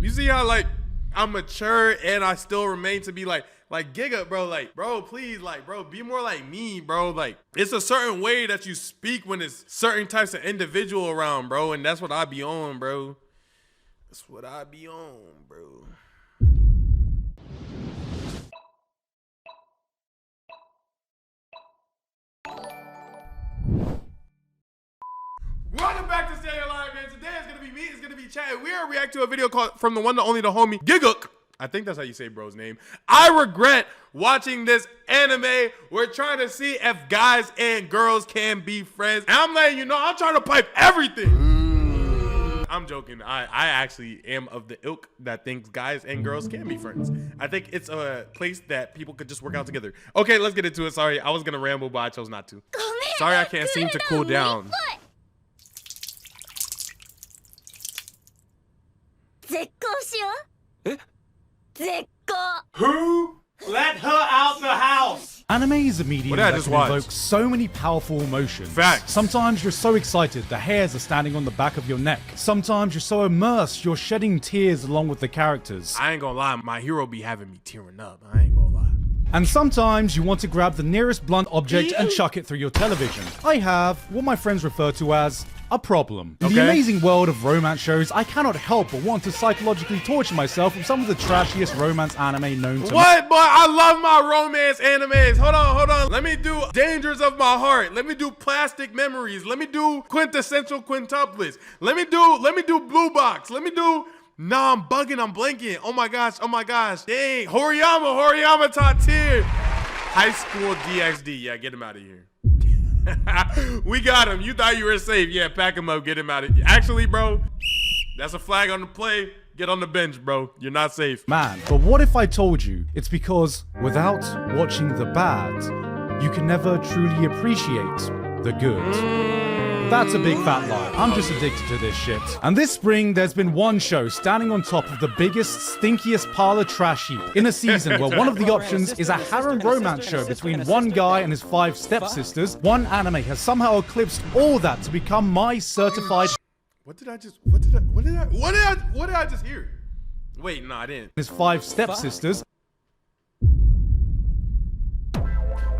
You see how like I'm mature and I still remain to be like Giga, bro, like, bro, please, like, bro, be more like me, bro. Like, it's a certain way that you speak when it's certain types of individual around, bro, and that's what I be on, bro. That's what I be on, bro. Welcome back to Stanley Live, man. Today it's gonna be me, it's gonna be Chad. We are reacting to a video called from the one, the only, the homie, Gigook. I think that's how you say bro's name. I regret watching this anime. We're trying to see if guys and girls can be friends. And I'm letting you know, I'm trying to pipe everything. I'm joking. I actually am of the ilk that thinks guys and girls can be friends. I think it's a place that people could just work out together. Okay, let's get into it. Sorry, I was gonna ramble, but I chose not to. Sorry, I can't seem to cool down. Who let her out the house? Anime is a medium that can watch? evoke so many powerful emotions. Facts. Sometimes you're so excited the hairs are standing on the back of your neck. Sometimes you're so immersed you're shedding tears along with the characters. I ain't gonna lie, my hero be having me tearing up. I ain't gonna lie. And sometimes you want to grab the nearest blunt object and chuck it through your television. I have what my friends refer to as a problem. In the amazing world of romance shows, I cannot help but want to psychologically torture myself with some of the trashiest romance anime known to What? Boy, I love my romance animes. Hold on. Let me do Dangers of My Heart. Let me do Plastic Memories. Let me do Quintessential Quintuplets. Let me do Blue Box. Let me do... Nah, I'm bugging, I'm blanking. Oh my gosh. Dang, Horiyama top tier. High School DxD. Yeah, get him out of here. We got him. You thought you were safe. Yeah, pack him up, get him out of here. Actually, bro, that's a flag on the play. Get on the bench, bro. You're not safe. Man, but what if I told you it's because without watching the bad, you can never truly appreciate the good. That's a big fat lie. I'm just addicted to this shit. And this spring, there's been one show standing on top of the biggest, stinkiest pile of trash heap in a season where one of the options is a harem romance show between one guy and his 5 stepsisters. One anime has somehow eclipsed all that to become my certified... What did I just hear? Wait, no, I didn't. His 5 stepsisters.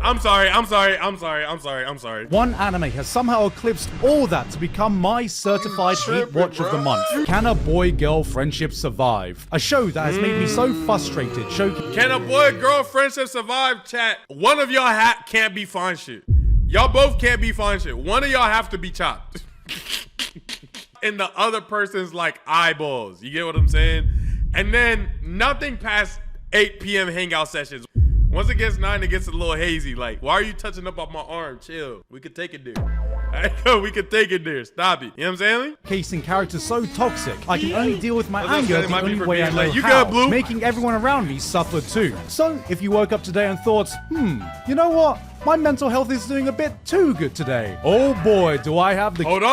I'm sorry. One anime has somehow eclipsed all that to become my certified hate watch of the month. Can a boy-girl friendship survive? A show that has made me so frustrated. Can a boy-girl friendship survive, chat? One of y'all can't be fine shit. Y'all both can't be fine shit. One of y'all have to be chopped. In the other person's like eyeballs. You get what I'm saying? And then nothing past 8 p.m. hangout sessions. Once it gets 9, it gets a little hazy. Like, why are you touching up on my arm? Chill. We could take it there. We could take it there. Stop it. You know what I'm saying? Casing characters so toxic, I can only deal with my anger the only way I know you how, good, Blue? making everyone around me suffer too. So, if you woke up today and thought, you know what? My mental health is doing a bit too good today. Oh boy, do I have the... Hold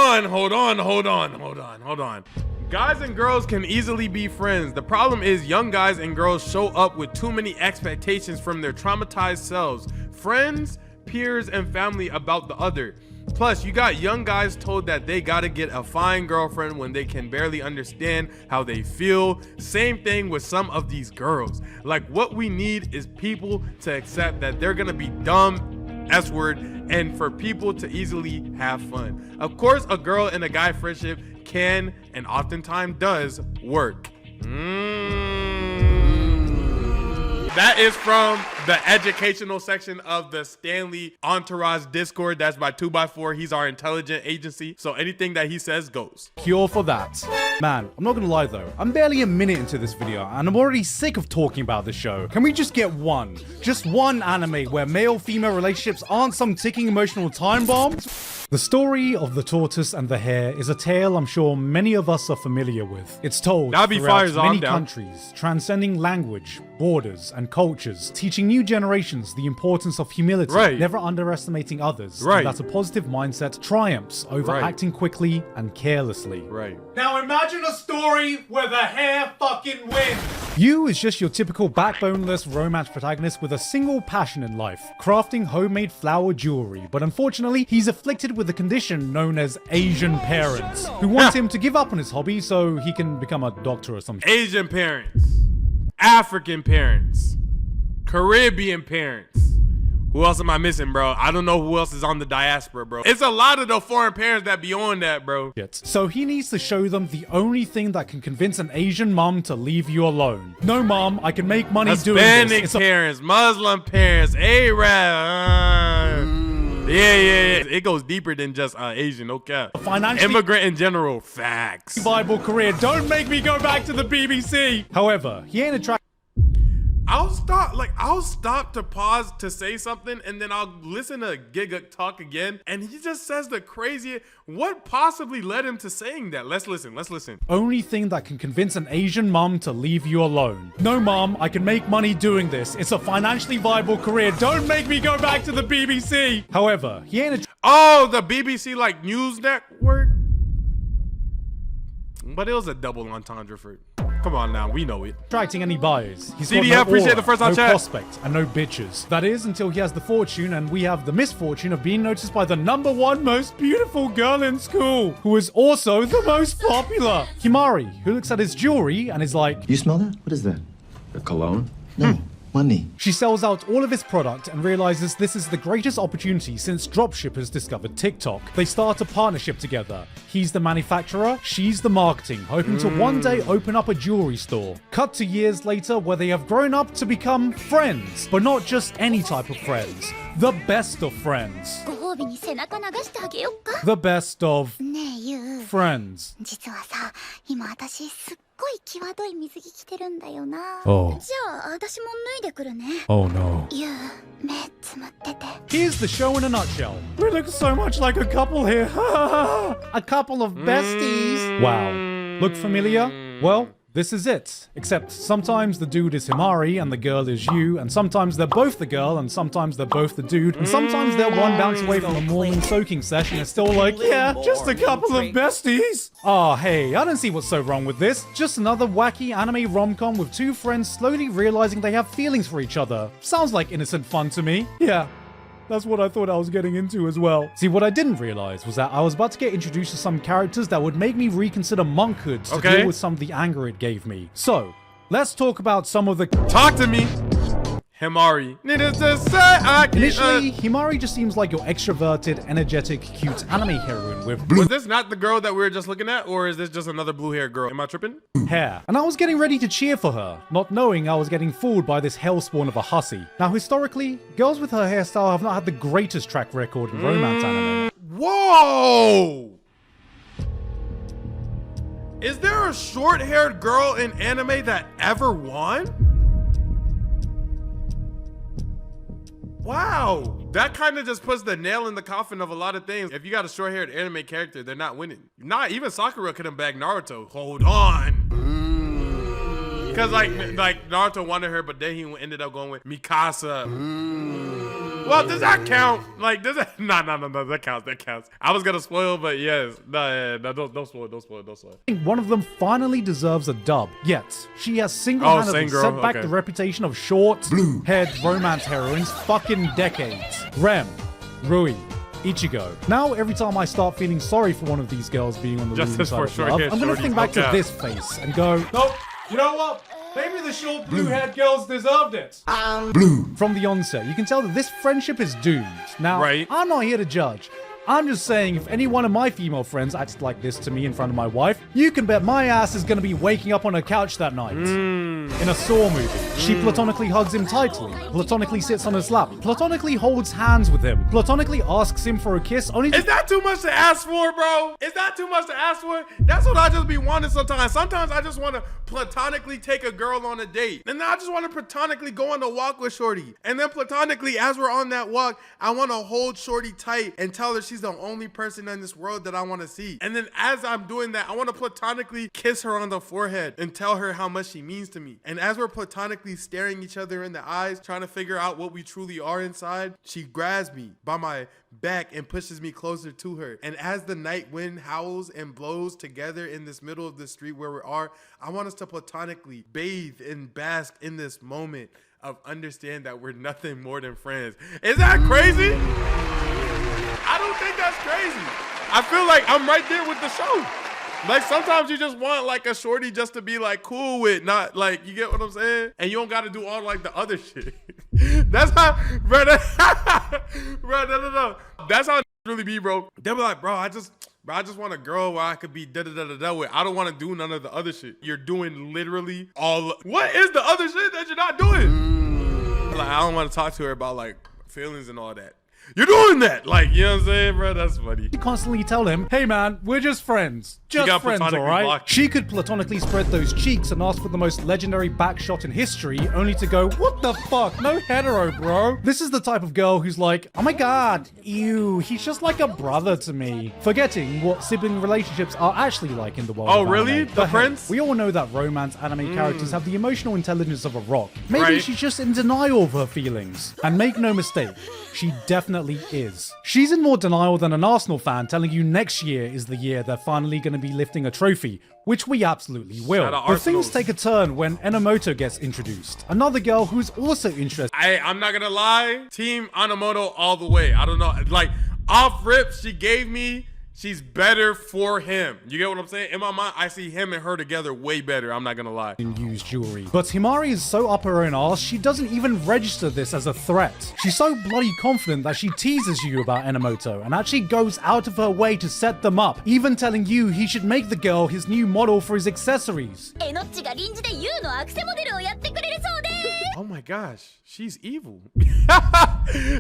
on. Guys and girls can easily be friends. The problem is young guys and girls show up with too many expectations from their traumatized selves, friends, peers, and family about the other. Plus, you got young guys told that they gotta get a fine girlfriend when they can barely understand how they feel. Same thing with some of these girls. Like, what we need is people to accept that they're gonna be dumb, S-word, and for people to easily have fun. Of course, a girl and a guy friendship can and oftentimes does work. That is from the educational section of the Stanley Entourage Discord. That's by 2x4. He's our intelligent agency. So anything that he says goes. Cure for that. Man, I'm not gonna lie though. I'm barely a minute into this video and I'm already sick of talking about this show. Can we just get just one anime where male-female relationships aren't some ticking emotional time bombs? The story of the tortoise and the hare is a tale I'm sure many of us are familiar with. It's told throughout many countries, transcending language, borders, and cultures, teaching new generations the importance of humility, Right. never underestimating others, Right. and that a positive mindset triumphs over Right. acting quickly and carelessly. Right. Now imagine a story where the hair fucking wins. Yu is just your typical backboneless romance protagonist with a single passion in life, crafting homemade flower jewelry. But unfortunately, he's afflicted with a condition known as Asian parents, who want him to give up on his hobby so he can become a doctor or something. Asian parents, African parents, Caribbean parents. Who else am I missing, bro? I don't know who else is on the diaspora, bro. It's a lot of the foreign parents that be on that, bro. So he needs to show them the only thing that can convince an Asian mom to leave you alone. No, mom, I can make money doing Hispanic this. parents, Muslim parents, Arab. Yeah. It goes deeper than just Asian, no cap. Financially Immigrant in general, facts. viable career. Don't make me go back to the BBC. However, he ain't attracted. I'll stop to pause to say something, and then I'll listen to Giga talk again, and he just says the craziest. What possibly led him to saying that? Let's listen. Only thing that can convince an Asian mom to leave you alone. No, mom, I can make money doing this. It's a financially viable career. Don't make me go back to the BBC. However, he ain't Oh, the BBC like news network? But it was a double entendre for it. Come on now, we know it. attracting any buyers. He's CDF, got no appreciate aura, the first no on chat. prospect, and no bitches. That is, until he has the fortune, and we have the misfortune of being noticed by the #1 most beautiful girl in school, who is also the most popular. Himari, who looks at his jewelry and is like, You smell that? What is that? A cologne? No, money. she sells out all of his product and realizes this is the greatest opportunity since dropshippers discovered TikTok. They start a partnership together. He's the manufacturer, she's the marketing, hoping to one day open up a jewelry store. Cut to years later where they have grown up to become friends, but not just any type of friends. The best of friends. ご褒美に背中流してあげよっか。 The best of ねえユウ、 friends. 実はさ、今私すっごい際どい水着着てるんだよな。 Oh. じゃあ私も脱いでくるね。 Oh no. ユウ、目つむってて。 Here's the show in a nutshell. We look so much like a couple here. A couple of besties. Wow. Look familiar? Well, this is it. Except sometimes the dude is Himari and the girl is you, and sometimes they're both the girl, and sometimes they're both the dude, and sometimes they're one bounce away from a morning soaking session and still like, yeah, just a couple of besties. Ah, hey, I don't see what's so wrong with this. Just another wacky anime rom-com with two friends slowly realizing they have feelings for each other. Sounds like innocent fun to me. Yeah. That's what I thought I was getting into as well. See, what I didn't realize was that I was about to get introduced to some characters that would make me reconsider monkhood to deal with some of the anger it gave me. So, let's talk about some of the... Talk to me. Himari. Needed to say I can, Initially, Himari just seems like your extroverted, energetic, cute anime heroine with Was this not the girl that we were just looking at, or is this just another blue-haired girl? Am I tripping? hair. And I was getting ready to cheer for her, not knowing I was getting fooled by this hellspawn of a hussy. Now, historically, girls with her hairstyle have not had the greatest track record in romance anime. Whoa! Is there a short-haired girl in anime that ever won? Wow, that kind of just puts the nail in the coffin of a lot of things. If you got a short-haired anime character, they're not winning. Not even Sakura couldn't bag Naruto. Hold on. Because like Naruto wanted her, but then he ended up going with Mikasa. Well, does that count? Like, does that? No, that counts. I was gonna spoil, but yes. No, don't spoil. I think one of them finally deserves a dub. Yet, she has single-handedly set back the reputation of short-haired romance heroines fucking decades. Rem, Rui, Ichigo. Now, every time I start feeling sorry for one of these girls being on the losing side of love, I'm gonna think back to this face and go, nope, you know what? Maybe the short blue-haired girls deserved it. From the onset, you can tell that this friendship is doomed. Now, I'm not here to judge. I'm just saying, if any one of my female friends acted like this to me in front of my wife, you can bet my ass is gonna be waking up on her couch that night. In a Saw movie, she platonically hugs him tightly, platonically sits on his lap, platonically holds hands with him, platonically asks him for a kiss, only to— Is that too much to ask for, bro? Is that too much to ask for? That's what I just be wanting sometimes. Sometimes I just want to platonically take a girl on a date. And then I just want to platonically go on a walk with Shorty. And then platonically, as we're on that walk, I want to hold Shorty tight and tell her she's the only person in this world that I want to see. And then as I'm doing that, I want to platonically kiss her on the forehead and tell her how much she means to me. me. And as we're platonically staring each other in the eyes, trying to figure out what we truly are inside, she grabs me by my back and pushes me closer to her. And as the night wind howls and blows together in this middle of the street where we are, I want us to platonically bathe and bask in this moment of understand that we're nothing more than friends. Is that crazy? I don't think that's crazy. I feel like I'm right there with the show. Like sometimes you just want like a shorty just to be like cool with, not like, you get what I'm saying? And you don't got to do all like the other shit. That's how, bro, bro, no. That's how it really be, bro. They'll be like, bro, I just want a girl where I could be da-da-da-da-da with. I don't want to do none of the other shit. You're doing literally all. What is the other shit that you're not doing? Like, I don't want to talk to her about like feelings and all that. You're doing that, like, you know what I'm saying, bro? That's funny. You constantly tell him, hey man, we're just friends. Just friends, alright? She could platonically spread those cheeks and ask for the most legendary back shot in history, only to go, what the fuck? No hetero, bro. This is the type of girl who's like, oh my god, ew, he's just like a brother to me. Forgetting what sibling relationships are actually like in the world. Oh, of really? Anime. The friends? We all know that romance anime characters have the emotional intelligence of a rock. Maybe Right. she's just in denial of her feelings. And make no mistake, she definitely is. She's in more denial than an Arsenal fan telling you next year is the year they're finally going to be lifting a trophy, which we absolutely will. Shout out But Arsenals. things take a turn when Enomoto gets introduced. Another girl who's also interested. I'm not gonna lie, Team Anamoto all the way. I don't know, like off rip, she gave me, she's better for him. You get what I'm saying? In my mind, I see him and her together way better. I'm not gonna lie. Use jewelry. But Himari is so up her own arse, she doesn't even register this as a threat. She's so bloody confident that she teases you about Enomoto and actually goes out of her way to set them up, even telling you he should make the girl his new model for his accessories. えのっちが臨時で YOU のアクセモデルをやってくれるそうです Oh my gosh, she's evil.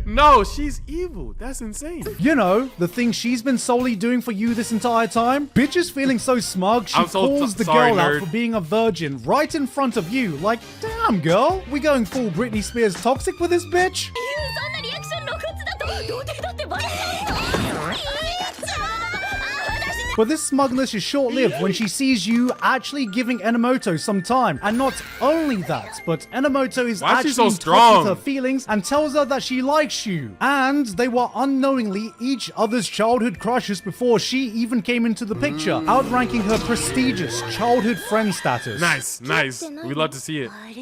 No, she's evil. That's insane. You know, the thing she's been solely doing for you this entire time? Bitch is feeling so smug, she I'm so calls the sorry, girl nerd. out for being a virgin right in front of you. Like, damn, girl, we going full Britney Spears toxic with this bitch? ユウそんなリアクション露骨だと童貞だってバレちゃうぞやっちゃう私 But this smugness is short-lived when she sees you actually giving Enomoto some time. And not only that, but Enomoto is Why is she actually so in touch strong? with her feelings and tells her that she likes you. And they were unknowingly each other's childhood crushes before she even came into the picture, outranking her prestigious childhood friend status. Nice. We love to see it. あれ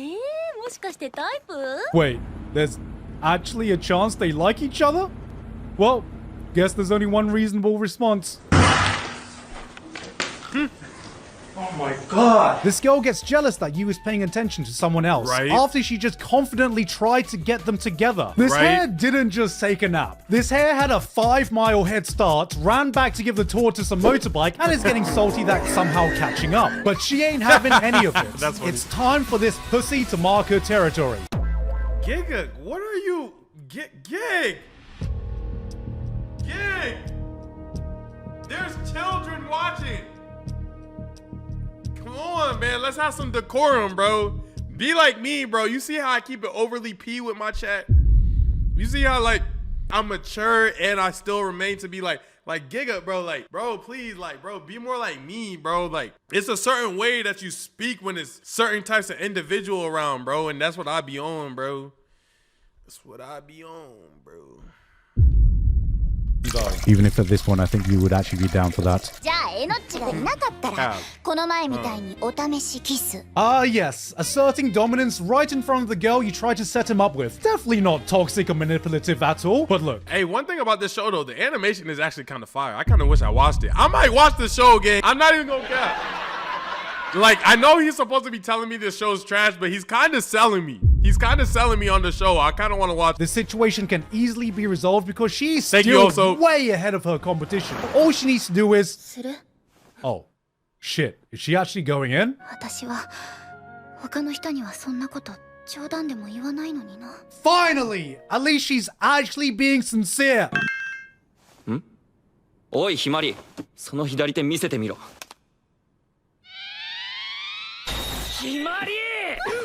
もしかしてタイプ Wait, there's actually a chance they like each other? Well, guess there's only one reasonable response. Oh my god! This girl gets jealous that you is paying attention to someone else Right. after she just confidently tried to get them together. This Right. hair didn't just take a nap. This hair had a 5-mile head start, ran back to give the tour to some motorbike, and is getting salty that somehow catching up. But she ain't having any of it. That's funny. It's time for this pussy to mark her territory. Giga, what are you? Gig. There's children watching. Come on, man. Let's have some decorum, bro. Be like me, bro. You see how I keep it overly P with my chat? You see how, like, I'm mature and I still remain to be like Giga, bro. Like, bro, please, like, bro, be more like me, bro. Like, it's a certain way that you speak when it's certain types of individual around, bro. And that's what I be on, bro. That's what I be on, bro. Even if at this point I think you would actually be down for that. じゃあえのっちがいなかったらこの前みたいにお試しキス Ah, yes, asserting dominance right in front of the girl you try to set him up with. Definitely not toxic or manipulative at all. But look, Hey, one thing about this show, though, the animation is actually kind of fire. I kind of wish I watched it. I might watch the show again. I'm not even gonna cap. Like, I know he's supposed to be telling me this show's trash, but he's kind of selling me. He's kind of selling me on the show. I kind of want to watch. this situation can easily be resolved because she's Thank you still also. way ahead of her competition. All she needs to do is... する Oh, shit. Is she actually going in? 私は他の人にはそんなこと冗談でも言わないのにな Finally! At least she's actually being sincere. おいひまりその左手見せてみろひまり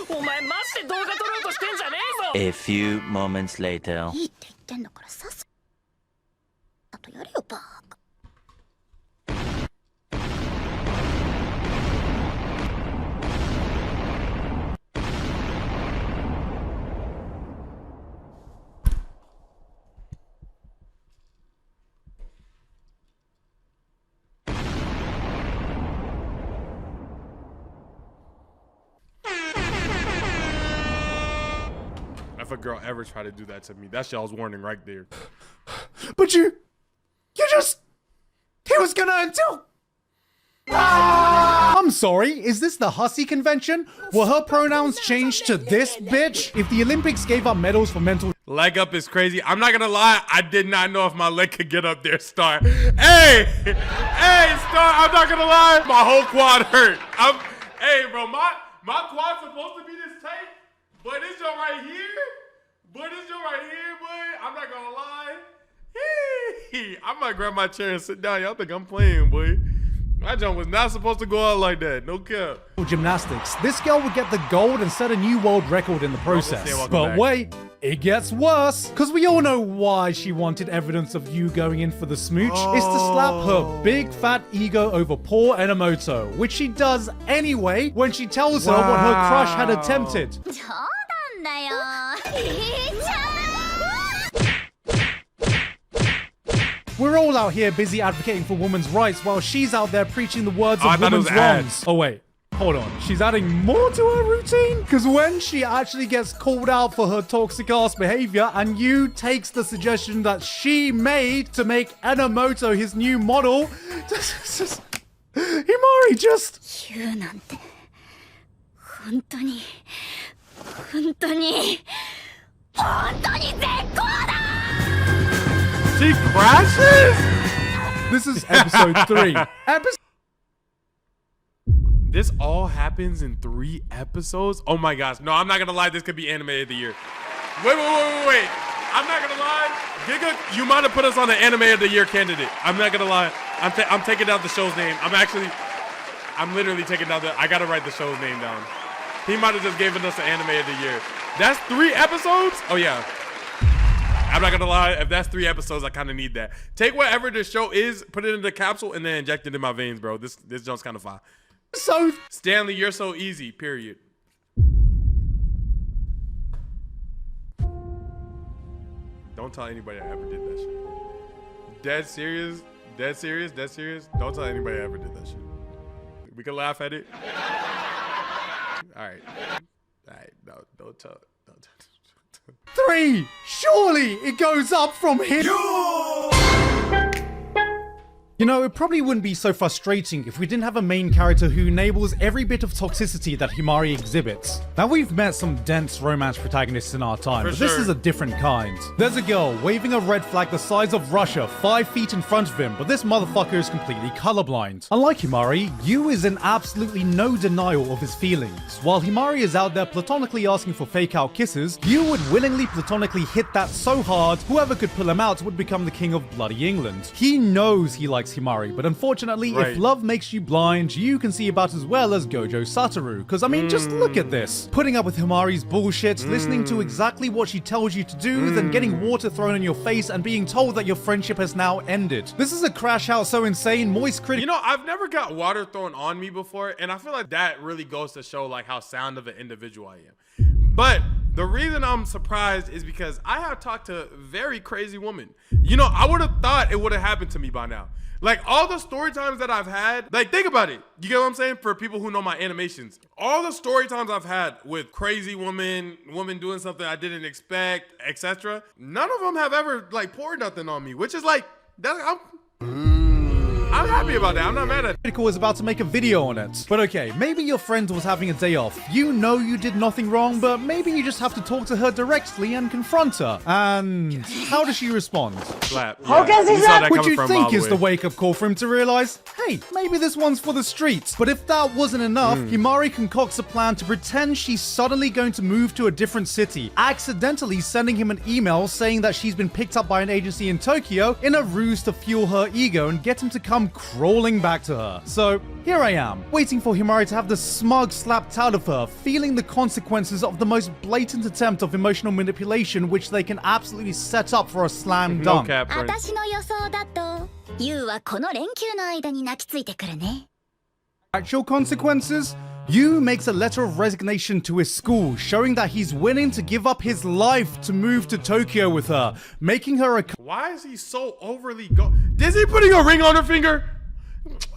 お前マジで動画撮ろうとしてんじゃねえぞ A few moments later. いいって言ってんだからさっさとやれよバーカ All a girl ever tried to do that to me. That's y'all's warning right there. But he was gonna until. I'm sorry, is this the hussy convention? Were her pronouns changed to this bitch? If the Olympics gave up medals for mental Leg up is crazy. I'm not gonna lie, I did not know if my leg could get up there, Star. Hey, Star, I'm not gonna lie, my whole quad hurt. Hey, bro, my quad's supposed to be this tight, but it's your right here. Boy. I'm not gonna lie. I might grab my chair and sit down. Y'all think I'm playing, boy. My jump was not supposed to go out like that. No cap. gymnastics, this girl would get the gold and set a new world record in the process. But wait, it gets worse. Because we all know why she wanted evidence of you going in for the smooch. It's to slap her big fat ego over poor Enomoto, which she does anyway when she tells her what her crush had attempted. 冗談だよ。 We're all out here busy advocating for women's rights while she's out there preaching the words I of thought it women's was wrongs. ads. Oh wait, hold on. She's adding more to her routine? Because when she actually gets called out for her toxic ass behavior and you takes the suggestion that she made to make Enomoto his new model, Himari just... 言うなんて本当に絶好だ。 She crashes? This is episode 3. This all happens in 3 episodes? Oh my gosh. No, I'm not gonna lie. This could be anime of the year. Wait. I'm not gonna lie. Giga, you might have put us on the anime of the year candidate. I'm not gonna lie. I'm taking down the show's name. I'm literally taking down I gotta write the show's name down. He might have just given us the anime of the year. That's 3 episodes? Oh yeah. I'm not gonna lie, if that's 3 episodes, I kind of need that. Take whatever the show is, put it in the capsule, and then inject it in my veins, bro. This jump's kind of fine. So Stanley, you're so easy, period. Don't tell anybody I ever did that shit. Dead serious? Don't tell anybody I ever did that shit. We can laugh at it. All right, no, don't tell. 3! Surely it goes up from here. You know, it probably wouldn't be so frustrating if we didn't have a main character who enables every bit of toxicity that Himari exhibits. Now, we've met some dense romance protagonists in our time, but this is a different kind. There's a girl waving a red flag the size of Russia 5 feet in front of him, but this motherfucker is completely colorblind. Unlike Himari, Yu is in absolutely no denial of his feelings. While Himari is out there platonically asking for fake-out kisses, Yu would willingly platonically hit that so hard, whoever could pull him out would become the king of bloody England. He knows he likes Himari, but unfortunately, if love makes you blind, you can see about as well as Gojo Satoru. Because, I mean, just look at this. Putting up with Himari's bullshit, listening to exactly what she tells you to do, then getting water thrown in your face and being told that your friendship has now ended. This is a crash out so insane, moist critic. You know, I've never got water thrown on me before, and I feel like that really goes to show like how sound of an individual I am. But the reason I'm surprised is because I have talked to very crazy women. You know, I would have thought it would have happened to me by now. Like, all the story times that I've had, like, think about it. You get what I'm saying? For people who know my animations. All the story times I've had with crazy women doing something I didn't expect, etc. None of them have ever, like, poured nothing on me, which is like, I'm happy about that. I'm not mad at it. Was about to make a video on it. But okay, maybe your friend was having a day off. You know you did nothing wrong, but maybe you just have to talk to her directly and confront her. And how does she respond? Slap. Yeah. Which you think is the wake-up call for him to realize, hey, maybe this one's for the streets. But if that wasn't enough, Himari concocts a plan to pretend she's suddenly going to move to a different city, accidentally sending him an email saying that she's been picked up by an agency in Tokyo in a ruse to fuel her ego and get him to come crawling back to her. So here I am, waiting for Himari to have the smug slapped out of her, feeling the consequences of the most blatant attempt of emotional manipulation which they can absolutely set up for a slam dunk. 私の予想だと、ユウはこの連休の間に泣きついてくるね。 Actual consequences? Yu makes a letter of resignation to his school, showing that he's willing to give up his life to move to Tokyo with her, making her a... Why is he so overly Is he putting a ring on her finger?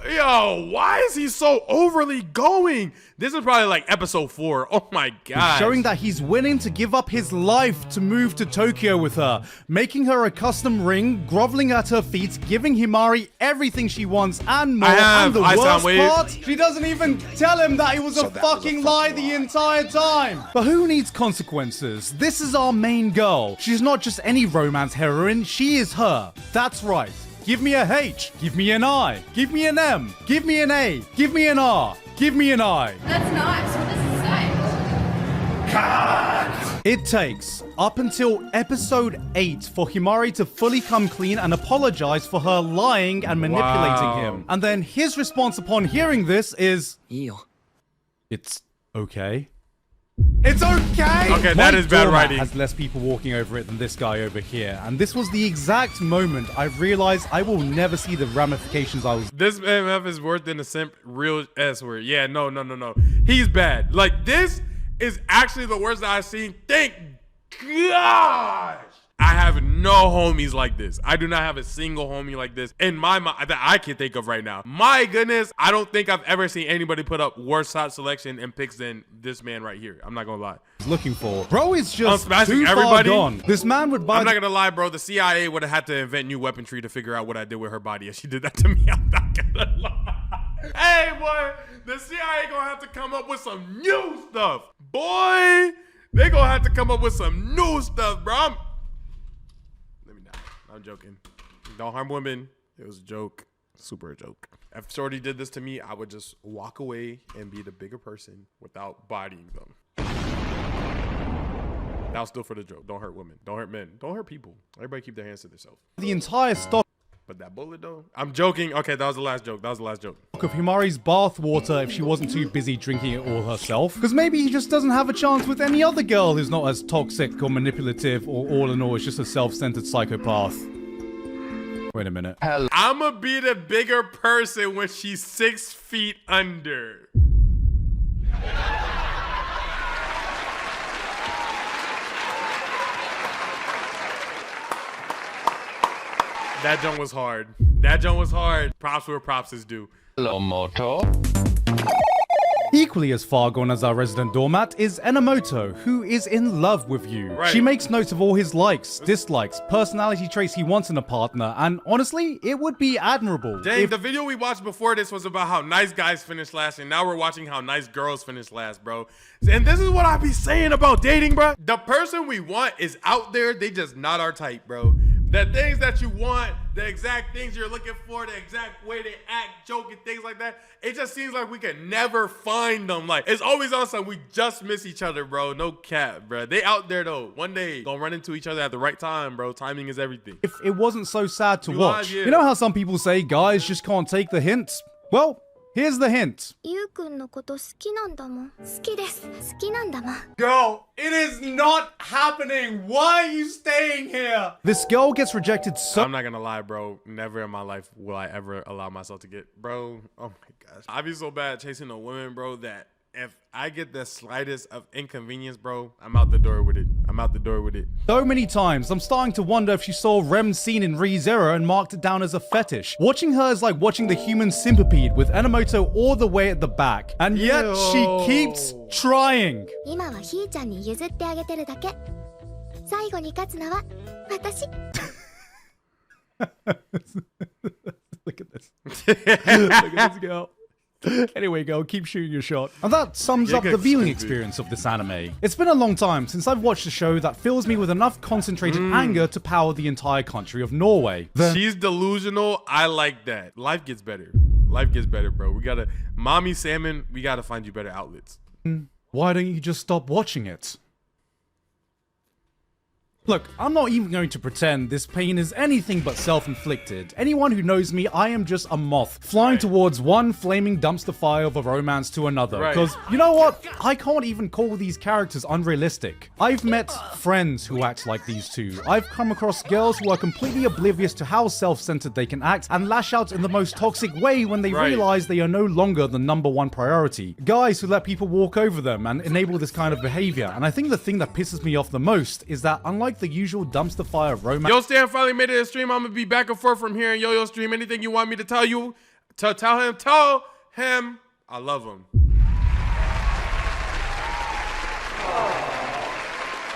Yo, why is he so overly going? This is probably like episode 4. Oh my god. Showing that he's willing to give up his life to move to Tokyo with her, making her a custom ring, groveling at her feet, giving Himari everything she wants and more. And the worst part, she doesn't even tell him that it was a fucking lie the entire time. But who needs consequences? This is our main girl. She's not just any romance heroine, she is her. That's right. Give me a H, give me an I, give me an M, give me an A, give me an R, give me an I. That's nice. What does it say? It takes up until episode 8 for Himari to fully come clean and apologize for her lying and manipulating him. And then his response upon hearing this is, it's okay. It's okay! Okay, that is bad writing. Has less people walking over it than this guy over here. And this was the exact moment I realized I will never see the ramifications I was... This MF is worse than a simp real S word. Yeah, no. He's bad. Like, this is actually the worst that I've seen. Thank gosh! I have no homies like this. I do not have a single homie like this in my mind that I can think of right now. My goodness, I don't think I've ever seen anybody put up worse shot selection and picks than this man right here. I'm not gonna lie. Looking for. Bro is just smashing too everybody. far gone. This man would buy... I'm not gonna lie, bro. The CIA would have had to invent new weaponry to figure out what I did with her body, and she did that to me. I'm not gonna lie. Hey, boy, the CIA gonna have to come up with some new stuff. Boy, they gonna have to come up with some new stuff, bro. I'm joking. Don't harm women. It was a joke. Super a joke. If Shorty did this to me, I would just walk away and be the bigger person without bodying them. That was still for the joke. Don't hurt women. Don't hurt men. Don't hurt people. Everybody keep their hands to themselves. The entire stock But that bullet though? I'm joking. Okay, that was the last joke. Of Himari's bath water if she wasn't too busy drinking it all herself. Because maybe he just doesn't have a chance with any other girl who's not as toxic or manipulative or all in all is just a self-centered psychopath. Wait a minute. I'ma be the bigger person when she's 6 feet under. That jump was hard. Props where props is due. Hello, Moto. Equally as far gone as our resident doormat is Enomoto, who is in love with you. Right. She makes notes of all his likes, dislikes, personality traits he wants in a partner, and honestly, it would be admirable. Dang, the video we watched before this was about how nice guys finish last, and now we're watching how nice girls finish last, bro. And this is what I be saying about dating, bro. The person we want is out there, they just not our type, bro. The things that you want, the exact things you're looking for, the exact way they act, joke, and things like that, it just seems like we can never find them. Like, it's always on something. We just miss each other, bro. No cap, bro. They out there, though. One day, gonna run into each other at the right time, bro. Timing is everything. If it wasn't so sad to watch. You know how some people say guys just can't take the hints? Well, here's the hint. ゆうくんのこと好きなんだもん。好きです。好きなんだもん。 Girl, it is not happening. Why are you staying here? This girl gets rejected so... I'm not gonna lie, bro. Never in my life will I ever allow myself to get... Bro, oh my gosh. I be so bad chasing a woman, bro, that if I get the slightest of inconvenience, bro, I'm out the door with it. So many times, I'm starting to wonder if she saw Rem's scene in ReZero and marked it down as a fetish. Watching her is like watching the human centipede with Enomoto all the way at the back. And yet, she keeps trying. 今はひーちゃんに譲ってあげてるだけ。最後に勝つのは私。 Look at this. Look at this girl. Anyway, girl, keep shooting your shot. And that sums up the viewing experience of this anime. It's been a long time since I've watched a show that fills me with enough concentrated anger to power the entire country of Norway. She's delusional. I like that. Life gets better. Bro. We gotta... Mommy Salmon, we gotta find you better outlets. Why don't you just stop watching it? Look, I'm not even going to pretend this pain is anything but self-inflicted. Anyone who knows me, I am just a moth, flying towards one flaming dumpster fire of a romance to another. Because, you know what? I can't even call these characters unrealistic. I've met friends who act like these two. I've come across girls who are completely oblivious to how self-centered they can act and lash out in the most toxic way when they realize they are no longer the #1 priority. Guys who let people walk over them and enable this kind of behavior. And I think the thing that pisses me off the most is that unlike the usual dumpster fire romance. Yo, Stan finally made it a stream. I'm gonna be back and forth from here in Yo-Yo stream. Anything you want me to tell you Tell him I love him.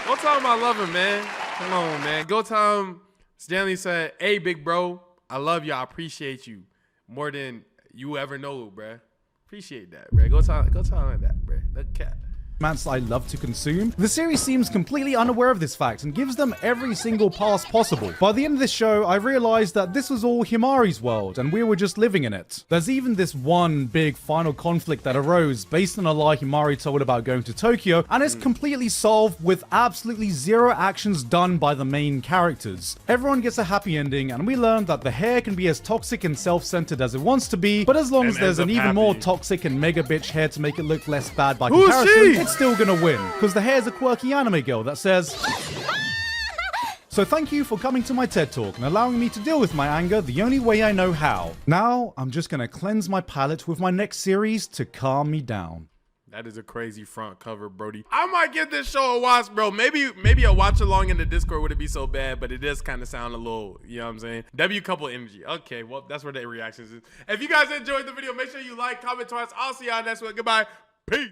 Go tell him I love him, man. Come on, man. Go tell him Stanley said, hey, big bro, I love you. I appreciate you more than you ever know, bruh. Appreciate that, bruh. Go tell him that, bruh. The cat. Romance I love to consume. The series seems completely unaware of this fact and gives them every single pass possible. By the end of this show, I realized that this was all Himari's world and we were just living in it. There's even this one big final conflict that arose based on a lie Himari told about going to Tokyo, and it's completely solved with absolutely zero actions done by the main characters. Everyone gets a happy ending, and we learn that the hair can be as toxic and self-centered as it wants to be, but as long as there's an even more toxic and mega bitch hair to make it look less bad by comparison, it's still gonna win, because the hair's a quirky anime girl that says... So thank you for coming to my TED Talk and allowing me to deal with my anger the only way I know how. Now, I'm just gonna cleanse my palate with my next series to calm me down. That is a crazy front cover, Brody. I might give this show a watch, bro. Maybe a watch along in the Discord wouldn't be so bad, but it does kind of sound a little, you know what I'm saying? W couple energy. Okay, well, that's where the reactions is. If you guys enjoyed the video, make sure you like, comment twice. I'll see y'all next week. Goodbye. Peace.